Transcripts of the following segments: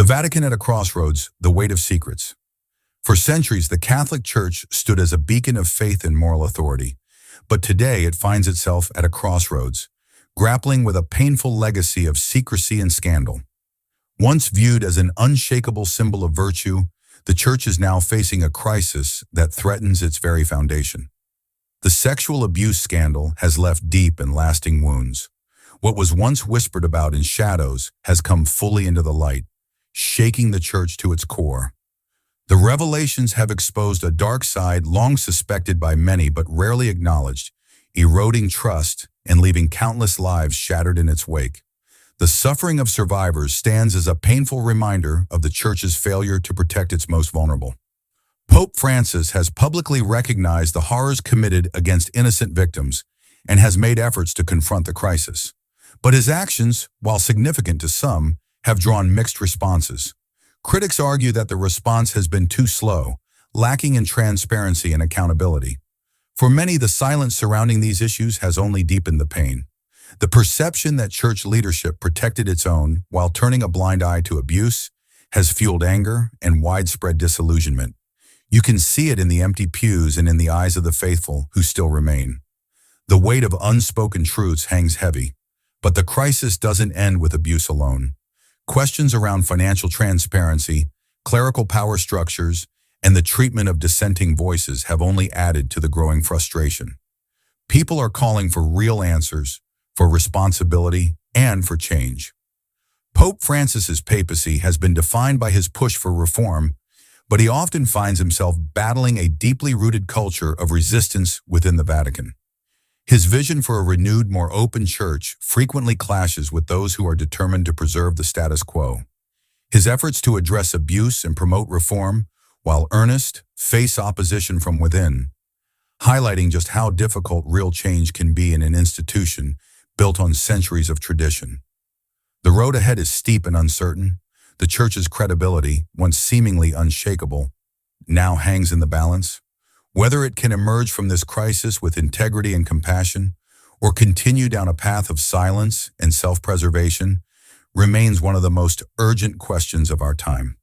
The Vatican at a crossroads, the weight of secrets. For centuries, the Catholic Church stood as a beacon of faith and moral authority. But today it finds itself at a crossroads, grappling with a painful legacy of secrecy and scandal. Once viewed as an unshakable symbol of virtue, the Church is now facing a crisis that threatens its very foundation. The sexual abuse scandal has left deep and lasting wounds. What was once whispered about in shadows has come fully into the light, shaking the Church to its core. The revelations have exposed a dark side long suspected by many but rarely acknowledged, eroding trust and leaving countless lives shattered in its wake. The suffering of survivors stands as a painful reminder of the Church's failure to protect its most vulnerable. Pope Francis has publicly recognized the horrors committed against innocent victims and has made efforts to confront the crisis. But his actions, while significant to some, have drawn mixed responses. Critics argue that the response has been too slow, lacking in transparency and accountability. For many, the silence surrounding these issues has only deepened the pain. The perception that church leadership protected its own while turning a blind eye to abuse has fueled anger and widespread disillusionment. You can see it in the empty pews and in the eyes of the faithful who still remain. The weight of unspoken truths hangs heavy, but the crisis doesn't end with abuse alone. Questions around financial transparency, clerical power structures, and the treatment of dissenting voices have only added to the growing frustration. People are calling for real answers, for responsibility, and for change. Pope Francis's papacy has been defined by his push for reform, but he often finds himself battling a deeply rooted culture of resistance within the Vatican. His vision for a renewed, more open church frequently clashes with those who are determined to preserve the status quo. His efforts to address abuse and promote reform, while earnest, face opposition from within, highlighting just how difficult real change can be in an institution built on centuries of tradition. The road ahead is steep and uncertain. The Church's credibility, once seemingly unshakable, now hangs in the balance. Whether it can emerge from this crisis with integrity and compassion, or continue down a path of silence and self-preservation, remains one of the most urgent questions of our time.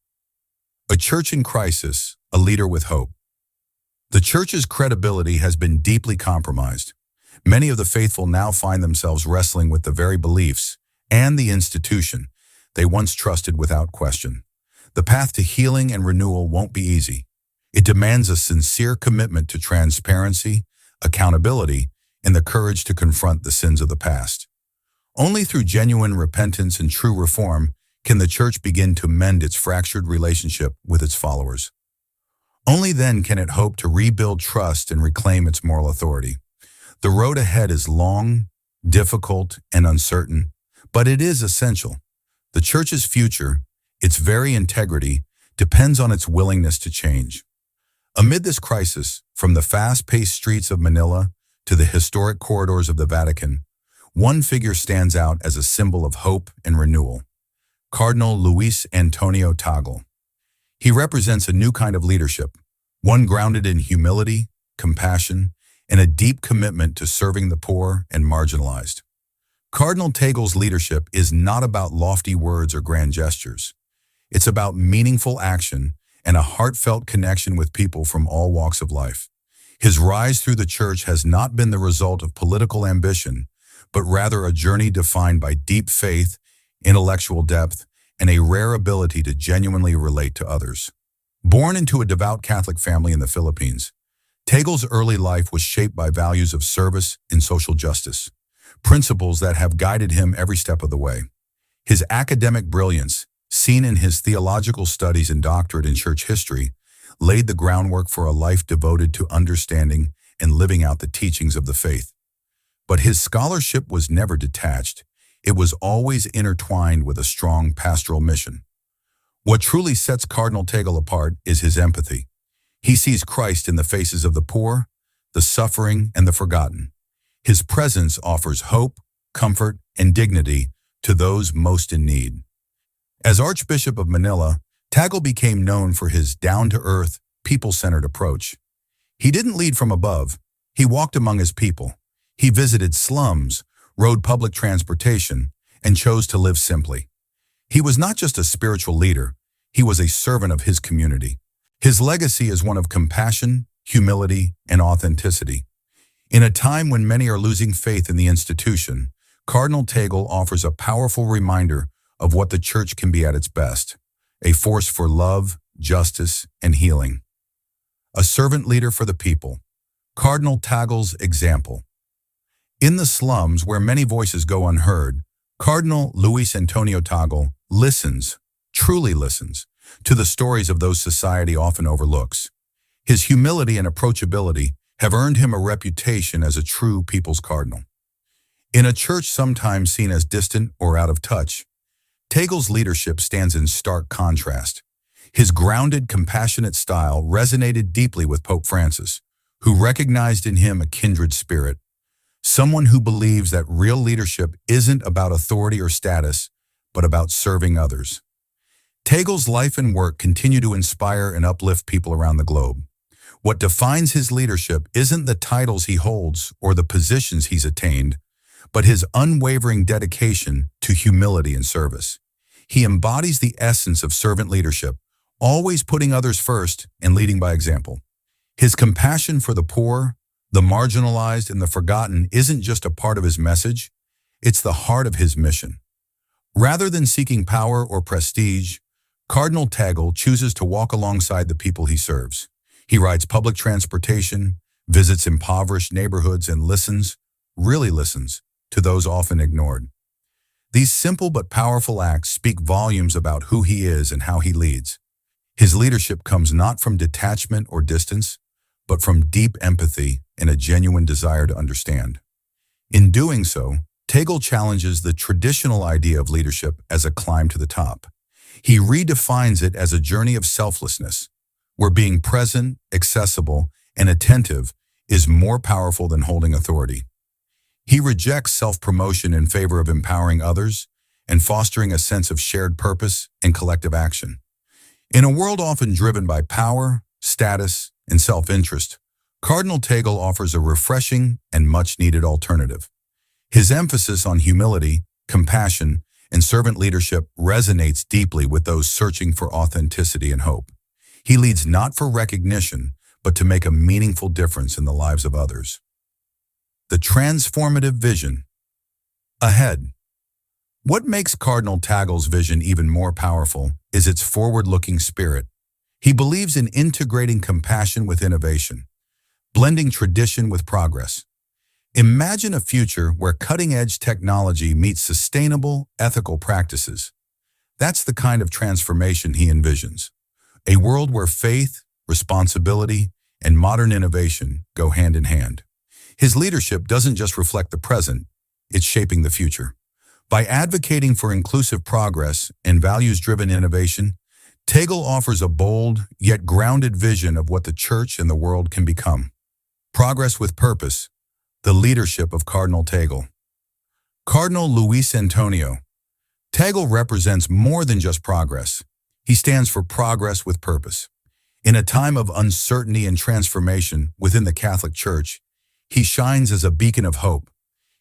A church in crisis, a leader with hope. The Church's credibility has been deeply compromised. Many of the faithful now find themselves wrestling with the very beliefs and the institution they once trusted without question. The path to healing and renewal won't be easy. It demands a sincere commitment to transparency, accountability, and the courage to confront the sins of the past. Only through genuine repentance and true reform can the Church begin to mend its fractured relationship with its followers. Only then can it hope to rebuild trust and reclaim its moral authority. The road ahead is long, difficult, and uncertain, but it is essential. The Church's future, its very integrity, depends on its willingness to change. Amid this crisis, from the fast-paced streets of Manila to the historic corridors of the Vatican, one figure stands out as a symbol of hope and renewal: Cardinal Luis Antonio Tagle. He represents a new kind of leadership, one grounded in humility, compassion, and a deep commitment to serving the poor and marginalized. Cardinal Tagle's leadership is not about lofty words or grand gestures. It's about meaningful action and a heartfelt connection with people from all walks of life. His rise through the Church has not been the result of political ambition, but rather a journey defined by deep faith, intellectual depth, and a rare ability to genuinely relate to others. Born into a devout Catholic family in the Philippines, Tagle's early life was shaped by values of service and social justice, principles that have guided him every step of the way. His academic brilliance, seen in his theological studies and doctorate in church history, laid the groundwork for a life devoted to understanding and living out the teachings of the faith. But his scholarship was never detached. It was always intertwined with a strong pastoral mission. What truly sets Cardinal Tagle apart is his empathy. He sees Christ in the faces of the poor, the suffering, and the forgotten. His presence offers hope, comfort, and dignity to those most in need. As Archbishop of Manila, Tagle became known for his down-to-earth, people-centered approach. He didn't lead from above. He walked among his people. He visited slums, rode public transportation, and chose to live simply. He was not just a spiritual leader, he was a servant of his community. His legacy is one of compassion, humility, and authenticity. In a time when many are losing faith in the institution, Cardinal Tagle offers a powerful reminder of what the Church can be at its best, a force for love, justice, and healing. A servant leader for the people. Cardinal Tagle's example. In the slums where many voices go unheard, Cardinal Luis Antonio Tagle listens, truly listens, to the stories of those society often overlooks. His humility and approachability have earned him a reputation as a true people's cardinal. In a church sometimes seen as distant or out of touch, Tagle's leadership stands in stark contrast. His grounded, compassionate style resonated deeply with Pope Francis, who recognized in him a kindred spirit, someone who believes that real leadership isn't about authority or status, but about serving others. Tagle's life and work continue to inspire and uplift people around the globe. What defines his leadership isn't the titles he holds or the positions he's attained, but his unwavering dedication to humility and service. He embodies the essence of servant leadership, always putting others first and leading by example. His compassion for the poor, the marginalized, and the forgotten isn't just a part of his message, it's the heart of his mission. Rather than seeking power or prestige, Cardinal Tagle chooses to walk alongside the people he serves. He rides public transportation, visits impoverished neighborhoods, and listens, really listens, to those often ignored. These simple but powerful acts speak volumes about who he is and how he leads. His leadership comes not from detachment or distance, but from deep empathy and a genuine desire to understand. In doing so, Tagle challenges the traditional idea of leadership as a climb to the top. He redefines it as a journey of selflessness, where being present, accessible, and attentive is more powerful than holding authority. He rejects self-promotion in favor of empowering others and fostering a sense of shared purpose and collective action. In a world often driven by power, status, and self-interest, Cardinal Tagle offers a refreshing and much-needed alternative. His emphasis on humility, compassion, and servant leadership resonates deeply with those searching for authenticity and hope. He leads not for recognition, but to make a meaningful difference in the lives of others. The transformative vision. Ahead. What makes Cardinal Tagle's vision even more powerful is its forward-looking spirit. He believes in integrating compassion with innovation, blending tradition with progress. Imagine a future where cutting-edge technology meets sustainable, ethical practices. That's the kind of transformation he envisions. A world where faith, responsibility, and modern innovation go hand in hand. His leadership doesn't just reflect the present, it's shaping the future. By advocating for inclusive progress and values-driven innovation, Tagle offers a bold, yet grounded vision of what the Church and the world can become. Progress with purpose. The leadership of Cardinal Tagle. Cardinal Luis Antonio Tagle represents more than just progress. He stands for progress with purpose. In a time of uncertainty and transformation within the Catholic Church, he shines as a beacon of hope.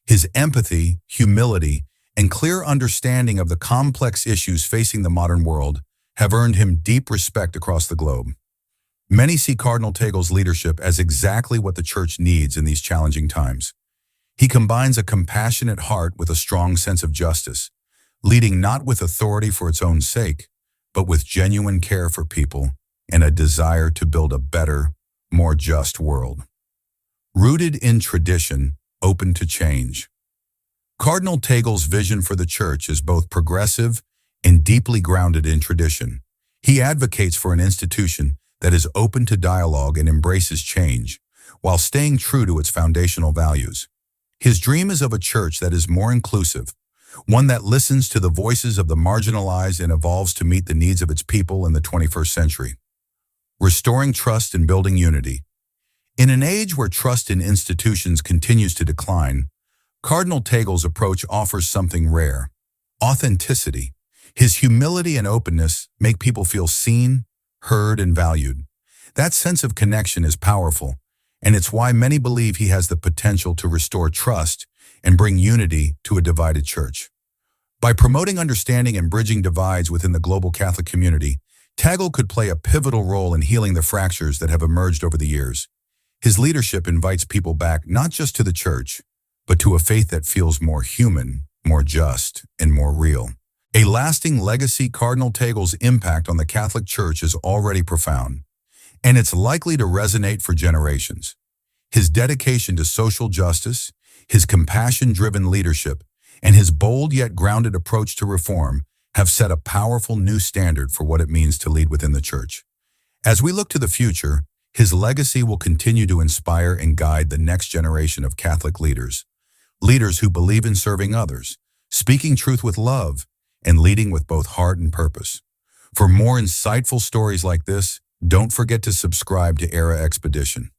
His empathy, humility, and clear understanding of the complex issues facing the modern world have earned him deep respect across the globe. Many see Cardinal Tagle's leadership as exactly what the Church needs in these challenging times. He combines a compassionate heart with a strong sense of justice, leading not with authority for its own sake, but with genuine care for people and a desire to build a better, more just world. Rooted in tradition, open to change. Cardinal Tagle's vision for the Church is both progressive and deeply grounded in tradition. He advocates for an institution that is open to dialogue and embraces change, while staying true to its foundational values. His dream is of a church that is more inclusive, one that listens to the voices of the marginalized and evolves to meet the needs of its people in the 21st century. Restoring trust and building unity. In an age where trust in institutions continues to decline, Cardinal Tagle's approach offers something rare: authenticity. His humility and openness make people feel seen, heard, and valued. That sense of connection is powerful, and it's why many believe he has the potential to restore trust and bring unity to a divided church. By promoting understanding and bridging divides within the global Catholic community, Tagle could play a pivotal role in healing the fractures that have emerged over the years. His leadership invites people back not just to the Church, but to a faith that feels more human, more just, and more real. A lasting legacy. Cardinal Tagle's impact on the Catholic Church is already profound, and it's likely to resonate for generations. His dedication to social justice, his compassion-driven leadership, and his bold yet grounded approach to reform have set a powerful new standard for what it means to lead within the Church. As we look to the future, his legacy will continue to inspire and guide the next generation of Catholic leaders who believe in serving others, speaking truth with love, and leading with both heart and purpose. For more insightful stories like this, don't forget to subscribe to Era Expedition.